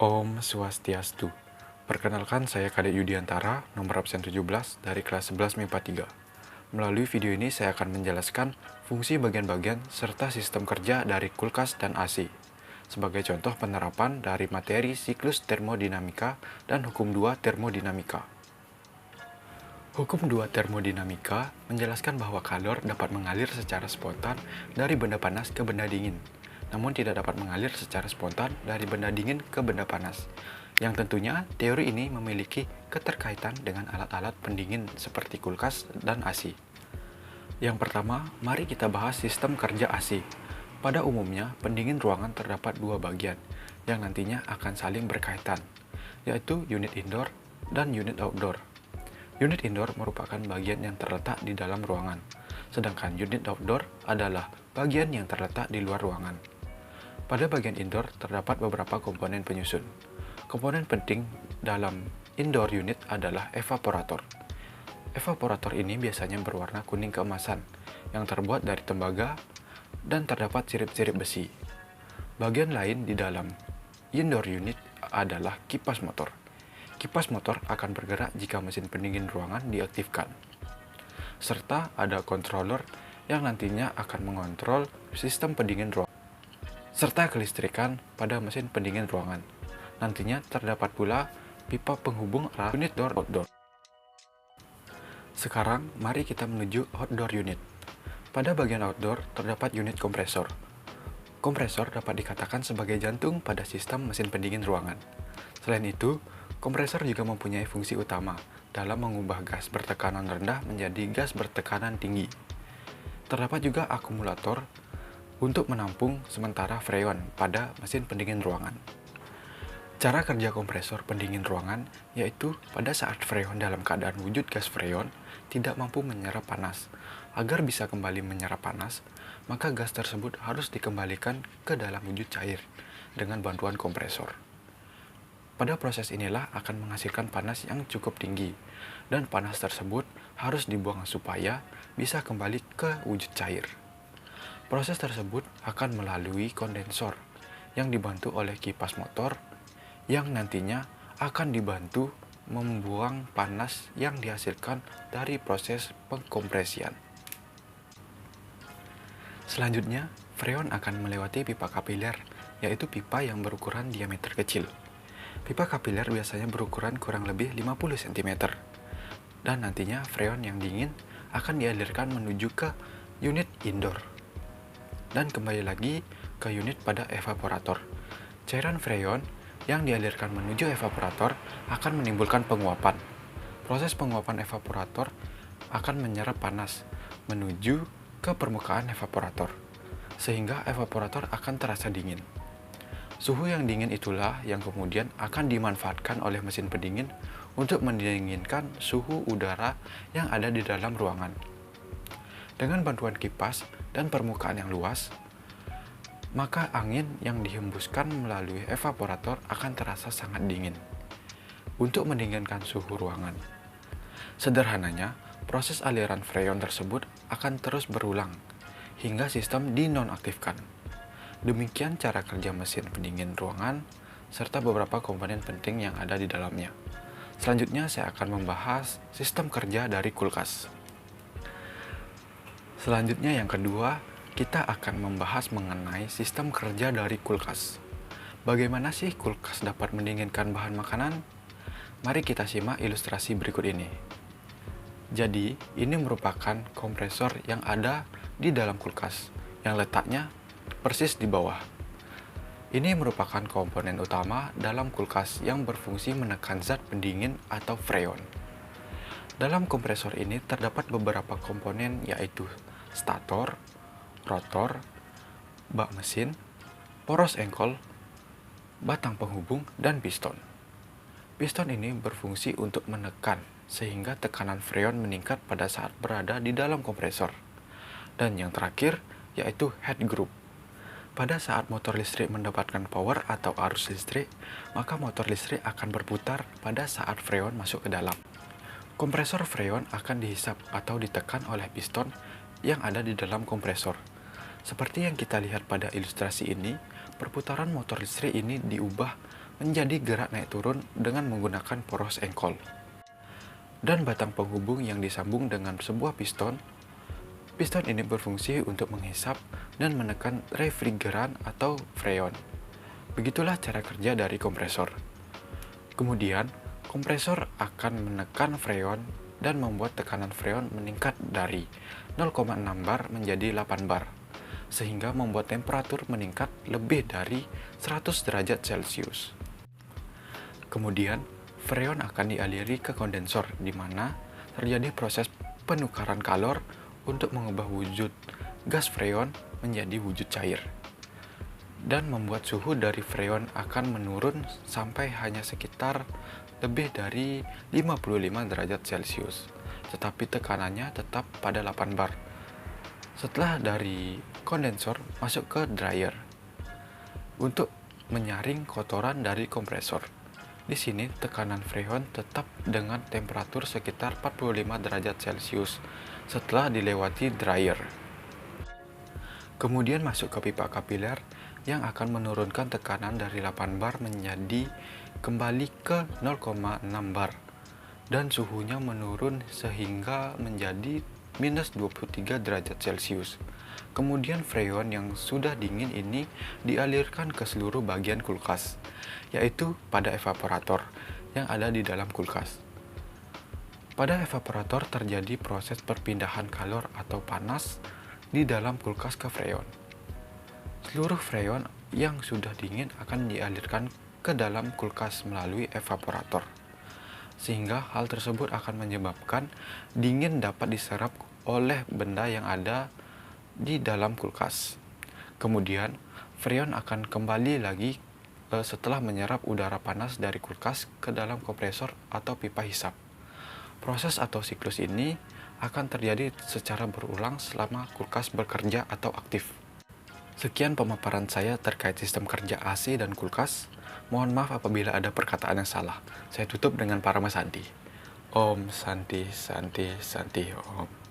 Om Swastiastu. Perkenalkan, saya Kadek Yudiantara, nomor absen 17 dari kelas 11 MIPA 3. Melalui video ini saya akan menjelaskan fungsi bagian-bagian serta sistem kerja dari kulkas dan AC, sebagai contoh penerapan dari materi siklus termodinamika dan hukum 2 termodinamika. Hukum 2 termodinamika menjelaskan bahwa kalor dapat mengalir secara spontan dari benda panas ke benda dingin, namun tidak dapat mengalir secara spontan dari benda dingin ke benda panas. Yang tentunya teori ini memiliki keterkaitan dengan alat-alat pendingin seperti kulkas dan AC. Yang pertama, mari kita bahas sistem kerja AC. Pada umumnya, pendingin ruangan terdapat dua bagian yang nantinya akan saling berkaitan, yaitu unit indoor dan unit outdoor. Unit indoor merupakan bagian yang terletak di dalam ruangan, sedangkan unit outdoor adalah bagian yang terletak di luar ruangan. Pada bagian indoor terdapat beberapa komponen penyusun. Komponen penting dalam indoor unit adalah evaporator. Evaporator ini biasanya berwarna kuning keemasan, yang terbuat dari tembaga dan terdapat sirip-sirip besi. Bagian lain di dalam indoor unit adalah kipas motor. Kipas motor akan bergerak jika mesin pendingin ruangan diaktifkan. Serta ada controller yang nantinya akan mengontrol sistem pendingin ruangan, serta kelistrikan pada mesin pendingin ruangan. Nantinya terdapat pula pipa penghubung arah unit door-outdoor. Sekarang, mari kita menuju outdoor unit. Pada bagian outdoor terdapat unit kompresor. Kompresor dapat dikatakan sebagai jantung pada sistem mesin pendingin ruangan. Selain itu, kompresor juga mempunyai fungsi utama dalam mengubah gas bertekanan rendah menjadi gas bertekanan tinggi. Terdapat juga akumulator untuk menampung sementara freon pada mesin pendingin ruangan. Cara kerja kompresor pendingin ruangan yaitu pada saat freon dalam keadaan wujud gas freon tidak mampu menyerap panas. Agar bisa kembali menyerap panas, maka gas tersebut harus dikembalikan ke dalam wujud cair dengan bantuan kompresor. Pada proses inilah akan menghasilkan panas yang cukup tinggi, dan panas tersebut harus dibuang supaya bisa kembali ke wujud cair. Proses tersebut akan melalui kondensor yang dibantu oleh kipas motor yang nantinya akan dibantu membuang panas yang dihasilkan dari proses pengkompresian. Selanjutnya, freon akan melewati pipa kapiler, yaitu pipa yang berukuran diameter kecil. Pipa kapiler biasanya berukuran kurang lebih 50 cm. Dan nantinya freon yang dingin akan dialirkan menuju ke unit indoor. Dan kembali lagi ke unit pada evaporator. Cairan freon yang dialirkan menuju evaporator akan menimbulkan penguapan. Proses penguapan evaporator akan menyerap panas menuju ke permukaan evaporator, sehingga evaporator akan terasa dingin. Suhu yang dingin itulah yang kemudian akan dimanfaatkan oleh mesin pendingin untuk mendinginkan suhu udara yang ada di dalam ruangan. Dengan bantuan kipas dan permukaan yang luas, maka angin yang dihembuskan melalui evaporator akan terasa sangat dingin untuk mendinginkan suhu ruangan. Sederhananya, proses aliran freon tersebut akan terus berulang hingga sistem dinonaktifkan. Demikian cara kerja mesin pendingin ruangan serta beberapa komponen penting yang ada di dalamnya. Selanjutnya saya akan membahas sistem kerja dari kulkas. Selanjutnya yang kedua, kita akan membahas mengenai sistem kerja dari kulkas. Bagaimana sih kulkas dapat mendinginkan bahan makanan? Mari kita simak ilustrasi berikut ini. Jadi, ini merupakan kompresor yang ada di dalam kulkas, yang letaknya persis di bawah. Ini merupakan komponen utama dalam kulkas yang berfungsi menekan zat pendingin atau freon. Dalam kompresor ini terdapat beberapa komponen yaitu stator, rotor, bak mesin, poros engkol, batang penghubung, dan piston. Piston ini berfungsi untuk menekan sehingga tekanan freon meningkat pada saat berada di dalam kompresor. Dan yang terakhir yaitu head group. Pada saat motor listrik mendapatkan power atau arus listrik, maka motor listrik akan berputar pada saat freon masuk ke dalam. Kompresor freon akan dihisap atau ditekan oleh piston yang ada di dalam kompresor. Seperti yang kita lihat pada ilustrasi ini, perputaran motor listrik ini diubah menjadi gerak naik turun dengan menggunakan poros engkol. Dan batang penghubung yang disambung dengan sebuah piston. Piston ini berfungsi untuk menghisap dan menekan refrigeran atau freon. Begitulah cara kerja dari kompresor. Kemudian, kompresor akan menekan freon dan membuat tekanan freon meningkat dari 0,6 bar menjadi 8 bar, sehingga membuat temperatur meningkat lebih dari 100 derajat Celcius. Kemudian, freon akan dialiri ke kondensor, di mana terjadi proses penukaran kalor untuk mengubah wujud gas freon menjadi wujud cair, dan membuat suhu dari freon akan menurun sampai hanya sekitar lebih dari 55 derajat Celcius, tetapi tekanannya tetap pada 8 bar. Setelah dari kondensor masuk ke dryer untuk menyaring kotoran dari kompresor. Di sini tekanan freon tetap dengan temperatur sekitar 45 derajat Celcius setelah dilewati dryer. Kemudian masuk ke pipa kapiler yang akan menurunkan tekanan dari 8 bar menjadi kembali ke 0,6 bar, dan suhunya menurun sehingga menjadi minus 23 derajat Celcius. Kemudian freon yang sudah dingin ini dialirkan ke seluruh bagian kulkas, yaitu pada evaporator yang ada di dalam kulkas. Pada evaporator terjadi proses perpindahan kalor atau panas di dalam kulkas ke freon. Seluruh freon yang sudah dingin akan dialirkan ke dalam kulkas melalui evaporator, sehingga hal tersebut akan menyebabkan dingin dapat diserap oleh benda yang ada di dalam kulkas. Kemudian, freon akan kembali lagi setelah menyerap udara panas dari kulkas ke dalam kompresor atau pipa hisap. Proses atau siklus ini akan terjadi secara berulang selama kulkas bekerja atau aktif. Sekian pemaparan saya terkait sistem kerja AC dan kulkas. Mohon maaf apabila ada perkataan yang salah. Saya tutup dengan Parama Santi. Om Santi Santi Santi Om.